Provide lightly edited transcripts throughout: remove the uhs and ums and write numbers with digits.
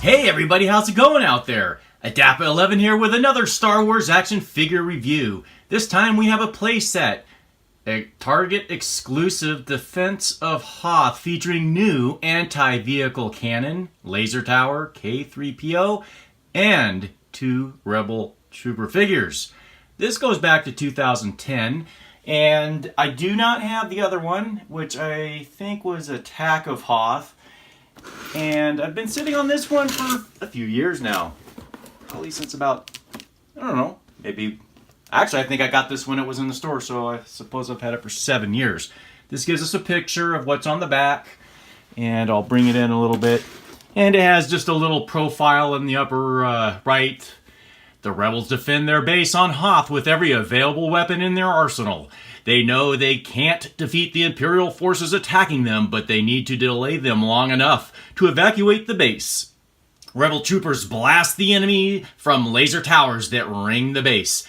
Hey everybody, how's it going out there? Adappa11 here with another Star Wars action figure review. This time we have a playset, a Target exclusive Defense of Hoth featuring new anti-vehicle cannon, laser tower, K3PO, and 2 Rebel Trooper figures. This goes back to 2010, and I do not have the other one, which I think was Attack of Hoth. And I've been sitting on this one for a few years now. Probably since about, I don't know, maybe... Actually, I think I got this when it was in the store, so I suppose I've had it for 7 years. This gives us a picture of what's on the back, and I'll bring it in a little bit. And it has just a little profile in the upper right. The rebels defend their base on Hoth with every available weapon in their arsenal. They know they can't defeat the Imperial forces attacking them, but they need to delay them long enough to evacuate the base. Rebel troopers blast the enemy from laser towers that ring the base,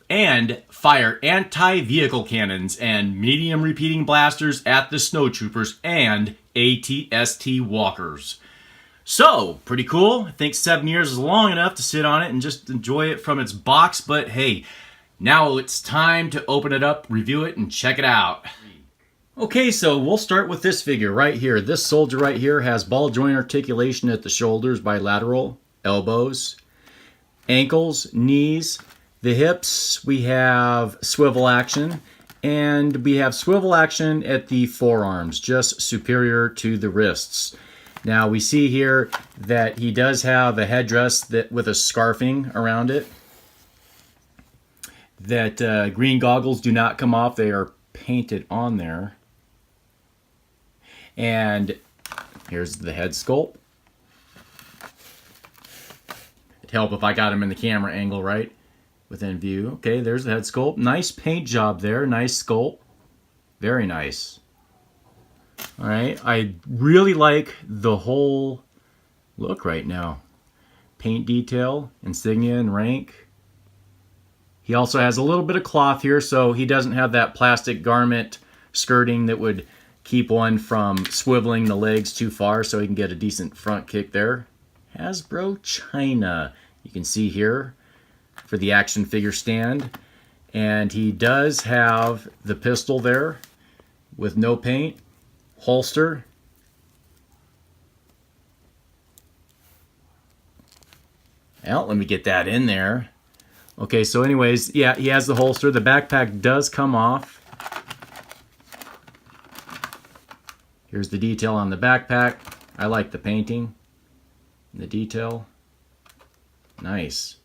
and fire anti-vehicle cannons and medium repeating blasters at the snowtroopers and AT-ST walkers. So, pretty cool. I think 7 years is long enough to sit on it and just enjoy it from its box, but hey, now it's time to open it up, review it, and check it out. Okay, so we'll start with this figure right here. This soldier right here has ball joint articulation at the shoulders, bilateral, elbows, ankles, knees. The hips, we have swivel action, and we have swivel action at the forearms, just superior to the wrists. Now we see here that he does have a headdress that with a scarfing around it. That green goggles do not come off, they are painted on there. And here's the head sculpt. It'd help if I got him in the camera angle right within view. Okay, there's the head sculpt. Nice paint job there, nice sculpt. Very nice. Alright, I really like the whole look right now. Paint detail, insignia and rank. He also has a little bit of cloth here, so he doesn't have that plastic garment skirting that would keep one from swiveling the legs too far, so he can get a decent front kick there. Hasbro China, you can see here for the action figure stand. And he does have the pistol there with no paint, holster. Well, let me get that in there. Okay, so anyways, yeah, he has the holster. The backpack does come off. Here's the detail on the backpack. I like the painting and the detail. Nice.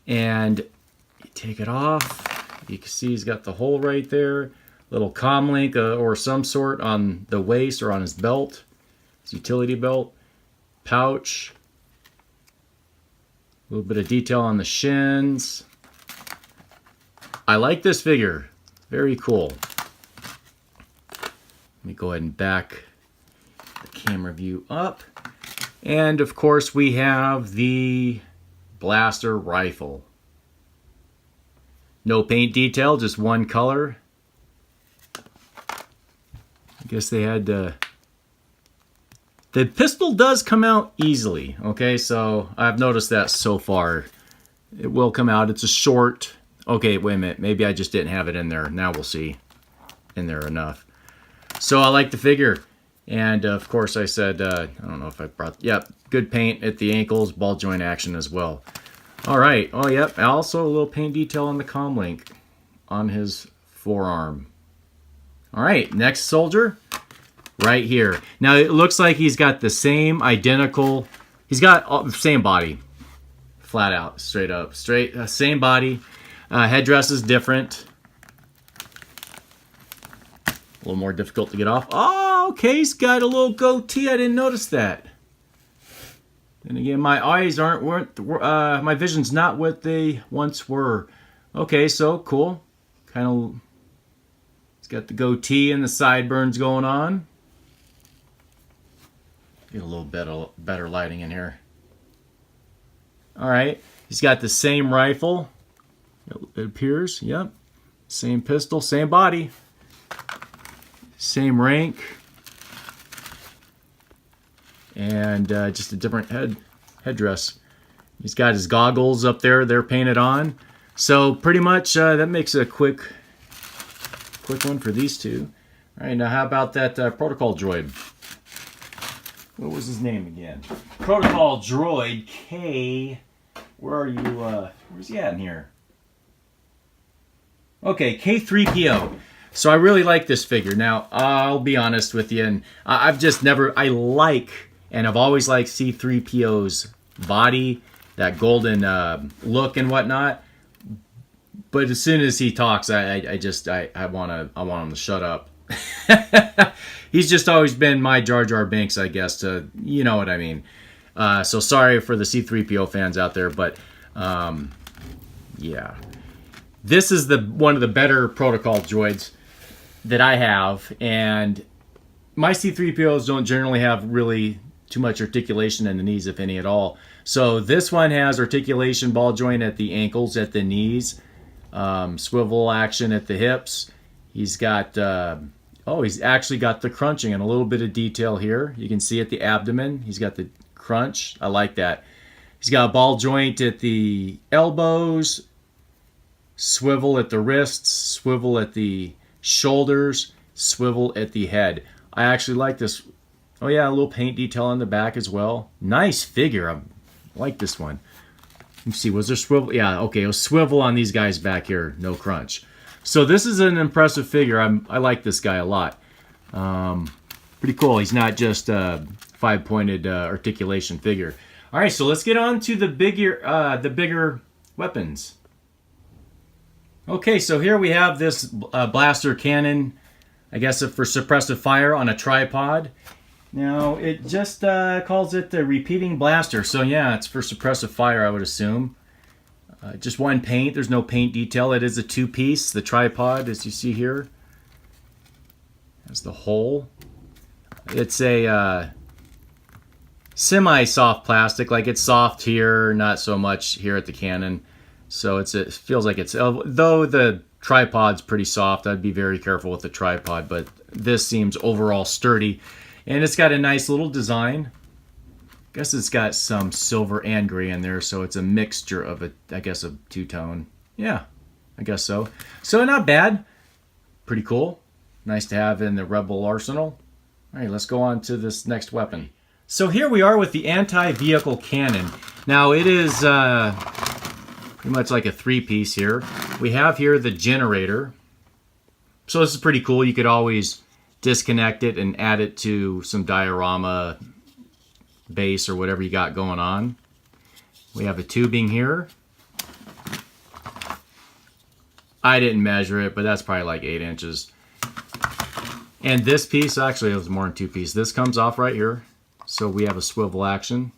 And you take it off. You can see he's got the hole right there. Little comm link or some sort on the waist or on his belt. His utility belt. Pouch. A little bit of detail on the shins. I like this figure. Very cool. Let me go ahead and back the camera view up. And of course we have the blaster rifle. No paint detail, just one color. I guess they had to... The pistol does come out easily, okay? So I've noticed that so far. It will come out. It's a short. Okay, wait a minute. Maybe I just didn't have it in there. Now we'll see. In there enough. So I like the figure. And of course I said, I don't know if I brought, yep, good paint at the ankles, ball joint action as well. All right. Oh, yep. Also a little paint detail on the comm link on his forearm. All right. Next soldier right here. Now it looks like he's got the same identical, he's got the same body. Flat out, straight up, same body. Headdress is different. A little more difficult to get off. Oh, okay, he's got a little goatee. I didn't notice that. And again, my eyes my vision's not what they once were. Okay, so cool. Kind of, he's got the goatee and the sideburns going on. Get a little better lighting in here. All right, he's got the same rifle. It appears, yep. Same pistol, same body. Same rank. And just a different headdress. He's got his goggles up there. They're painted on. So pretty much that makes a quick one for these two. All right, now how about that protocol droid? What was his name again? Protocol droid K. Where are you? Where's he at in here? Okay, K3PO. So I really like this figure. Now, I'll be honest with you, and I've just never, and I've always liked C3PO's body, that golden look and whatnot. But as soon as he talks, I want him to shut up. He's just always been my Jar Jar Binks, I guess, you know what I mean. So sorry for the C3PO fans out there, but yeah. This is one of the better protocol droids that I have, and my C3POs don't generally have really too much articulation in the knees, if any at all. So this one has articulation, ball joint at the ankles, at the knees, swivel action at the hips. He's got, he's actually got the crunching and a little bit of detail here. You can see at the abdomen, he's got the crunch. I like that. He's got a ball joint at the elbows, swivel at the wrists, swivel at the shoulders, swivel at the head. I actually like this. Oh yeah, a little paint detail on the back as well. Nice figure. I like this one. Let me see, was there swivel? Yeah, okay, it was swivel on these guys back here. No crunch. So this is an impressive figure. I like this guy a lot. Pretty cool. He's not just a five-pointed articulation figure. All right, so let's get on to the bigger weapons. Okay, so here we have this blaster cannon, I guess for suppressive fire on a tripod. Now, it just calls it the repeating blaster. So yeah, it's for suppressive fire, I would assume. Just one paint. There's no paint detail. It is a two-piece. The tripod, as you see here, has the hole. It's a semi-soft plastic. Like it's soft here, not so much here at the cannon. So it feels like it's, though the tripod's pretty soft, I'd be very careful with the tripod, but this seems overall sturdy. And it's got a nice little design. I guess it's got some silver and gray in there, so it's a mixture of a two-tone. Yeah, I guess so. So not bad. Pretty cool. Nice to have in the Rebel arsenal. All right, let's go on to this next weapon. So here we are with the anti-vehicle cannon. Now it is pretty much like a three-piece here. We have here the generator. So this is pretty cool. You could always disconnect it and add it to some diorama base or whatever you got going on. We have a tubing here. I didn't measure it, but that's probably like 8 inches. And this piece, actually it was more than 2 pieces. This comes off right here. So we have a swivel action.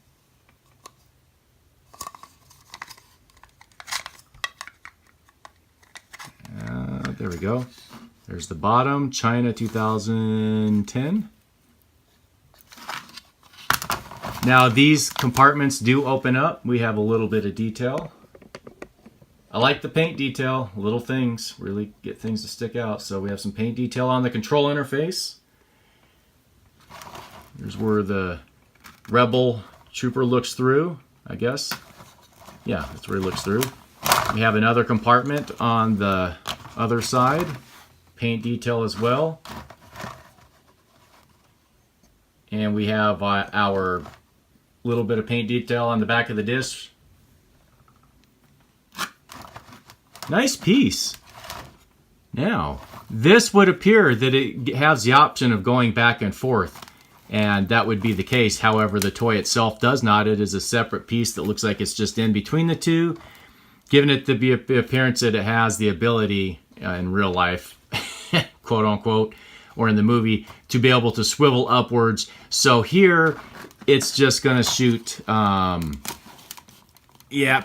There we go. There's the bottom, China 2010. Now these compartments do open up. We have a little bit of detail. I like the paint detail. Little things really get things to stick out. So we have some paint detail on the control interface. Here's where the Rebel trooper looks through, I guess. Yeah, that's where he looks through. We have another compartment on the other side. Paint detail as well. And we have our little bit of paint detail on the back of the disc. Nice piece. Now, this would appear that it has the option of going back and forth, and that would be the case. However, the toy itself does not. It is a separate piece that looks like it's just in between the two, giving it the appearance that it has the ability in real life, quote unquote, or in the movie, to be able to swivel upwards. So here, it's just going to shoot,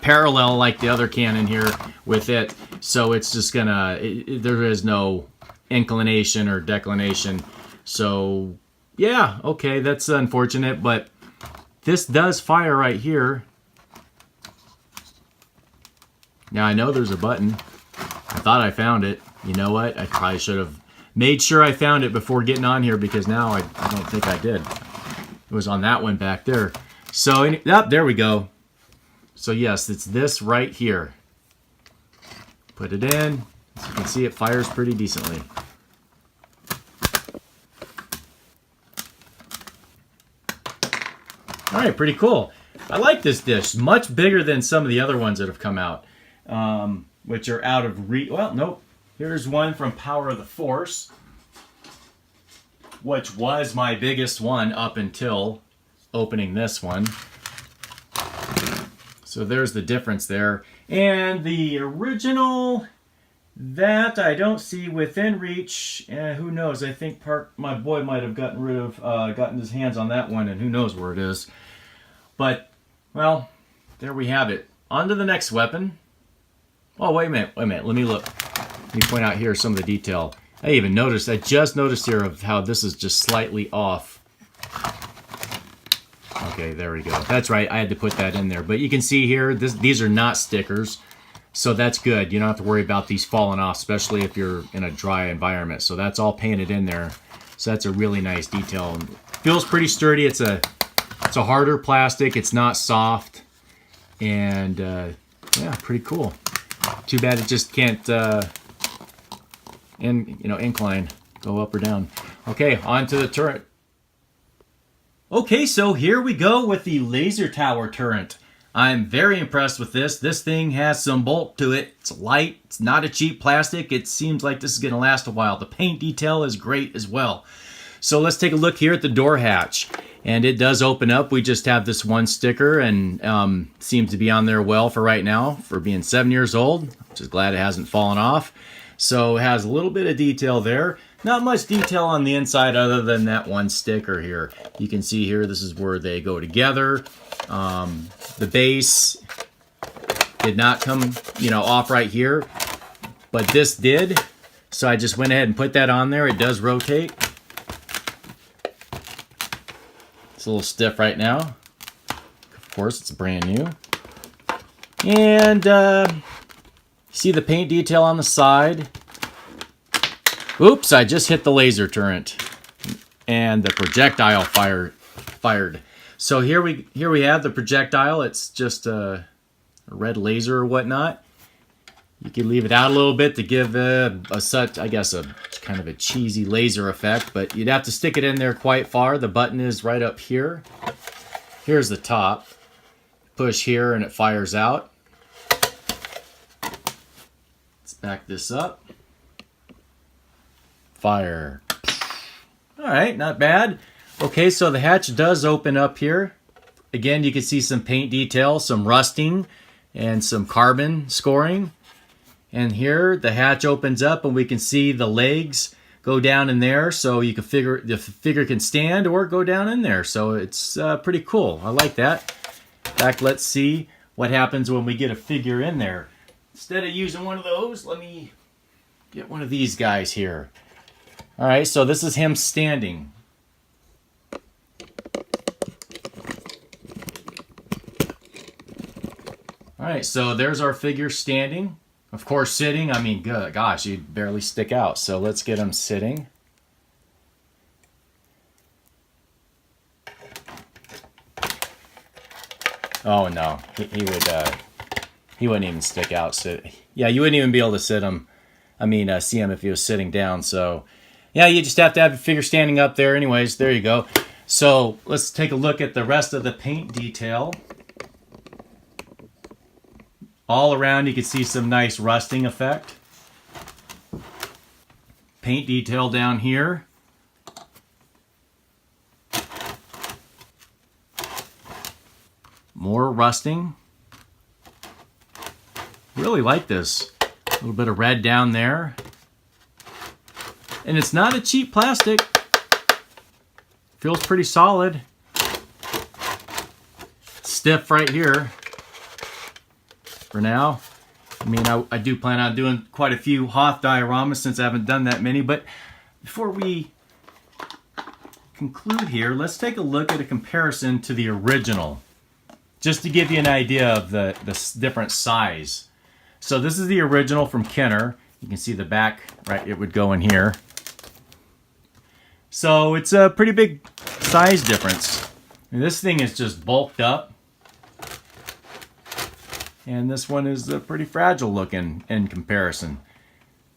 parallel like the other cannon here with it. So it's just going to, there is no inclination or declination. So, yeah, okay, that's unfortunate, but this does fire right here. Now, I know there's a button. I thought I found it. You know what? I probably should have made sure I found it before getting on here, because now I don't think I did. It was on that one back there. So, there we go. So, yes, it's this right here. Put it in. As you can see, it fires pretty decently. All right, pretty cool. I like this dish. Much bigger than some of the other ones that have come out, which are out of reach. Well, nope. Here's one from Power of the Force, which was my biggest one up until opening this one. So there's the difference there. And the original, that I don't see within reach. Who knows? I think my boy might have gotten his hands on that one, and who knows where it is. But, well, there we have it. On to the next weapon. Oh, wait a minute. Let me look. Let me point out here some of the detail. I just noticed here of how this is just slightly off. Okay, there we go. That's right, I had to put that in there. But you can see here, these are not stickers. So that's good. You don't have to worry about these falling off, especially if you're in a dry environment. So that's all painted in there. So that's a really nice detail. Feels pretty sturdy. It's a harder plastic. It's not soft. And yeah, pretty cool. Too bad it just can't incline, go up or down. Okay, on to the turret. Okay, so here we go with the laser tower turret. I'm very impressed with this. This thing has some bulk to it. It's light. It's not a cheap plastic. It seems like this is going to last a while. The paint detail is great as well. So let's take a look here at the door hatch. And it does open up. We just have this one sticker, and seems to be on there well for right now, for being 7 years old. Just glad it hasn't fallen off. So it has a little bit of detail there. Not much detail on the inside other than that one sticker here. You can see here, this is where they go together. The base did not come, off right here, but this did. So I just went ahead and put that on there. It does rotate. It's a little stiff right now. Of course, it's brand new. And see the paint detail on the side. Oops, I just hit the laser turret, and the projectile fired. So here we have the projectile. It's just a red laser or whatnot. You can leave it out a little bit to give a kind of a cheesy laser effect, but you'd have to stick it in there quite far. The button is right up here. Here's the top. Push here and it fires out. Let's back this up. Fire. All right, not bad. Okay, so the hatch does open up here. Again, you can see some paint detail, some rusting, and some carbon scoring. And here, the hatch opens up, and we can see the legs go down in there, so you can the figure can stand or go down in there. So it's pretty cool. I like that. In fact, let's see what happens when we get a figure in there. Instead of using one of those, let me get one of these guys here. All right, so this is him standing. All right, so there's our figure standing. Of course, sitting, I mean, gosh, you'd barely stick out. So let's get him sitting. Oh, no, he He wouldn't even stick out. Yeah, you wouldn't even be able to see him if he was sitting down. So, yeah, you just have to have your figure standing up there. Anyways, there you go. So, let's take a look at the rest of the paint detail. All around, you can see some nice rusting effect. Paint detail down here. More rusting. Really like this. A little bit of red down there. And it's not a cheap plastic. Feels pretty solid. Stiff right here. For now. I mean, I do plan on doing quite a few Hoth dioramas since I haven't done that many. But before we conclude here, let's take a look at a comparison to the original. Just to give you an idea of the different size. So this is the original from Kenner. You can see the back, right? It would go in here. So it's a pretty big size difference. And this thing is just bulked up. And this one is pretty fragile looking in comparison.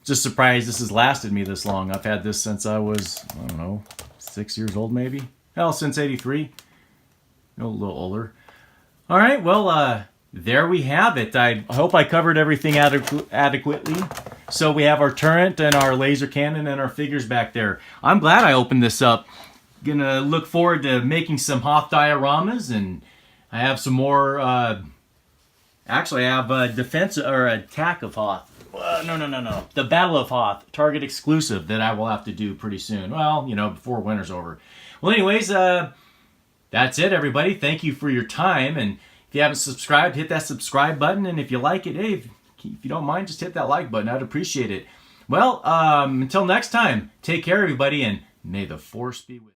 Just surprised this has lasted me this long. I've had this since I was, I don't know, 6 years old maybe? Hell, since '83. A little older. All right, well, there we have it. I hope I covered everything adequately. So we have our turret and our laser cannon and our figures back there. I'm glad I opened this up. Gonna look forward to making some Hoth dioramas, and I have some more. Actually, I have a defense or attack of Hoth. No. The Battle of Hoth, Target exclusive that I will have to do pretty soon. Well, before winter's over. Well, anyways, that's it, everybody. Thank you for your time. And if you haven't subscribed, hit that subscribe button. And if you like it, hey, if you don't mind, just hit that like button. I'd appreciate it. Well, until next time, take care, everybody, and may the Force be with you.